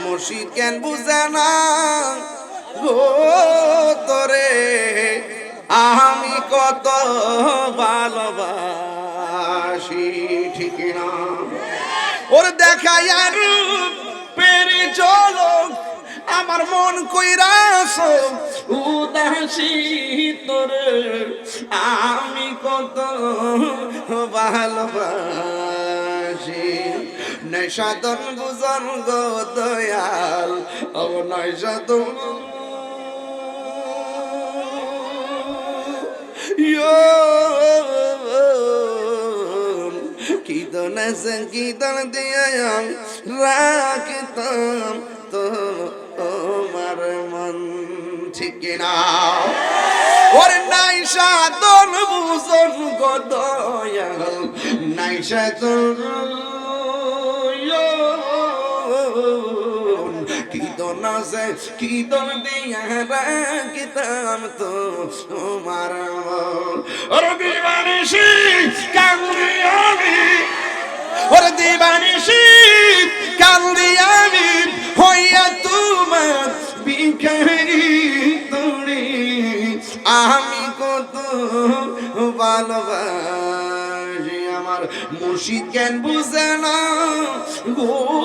মুর্শিদ কেন বুঝে না গো তোরে আমি কত ভালোবাসি ঠিক না ওর দেখাই আর পেরি চলো আমার মন কইরাছ উদাসী তোরে আমি কত ভালোবাসি নৈশাদন বুঝন গো দয়াল ও নৈশাদন কীর্তন দিয়ে রাখতাম তোমার মন ঠিক না ওর নাই সাধন বুঝন গো দয়াল নাই সাধন কীর্তন দিয়া রাখতাম তো তোমার ওর দিবানিশি কান্দি আমি ওর দিবানিশি কান্দি আমি হইয়া তোমার ভিখারি তোরে আমি কত ভালোবাসি আমার মুর্শিদ কেন বুঝে না গো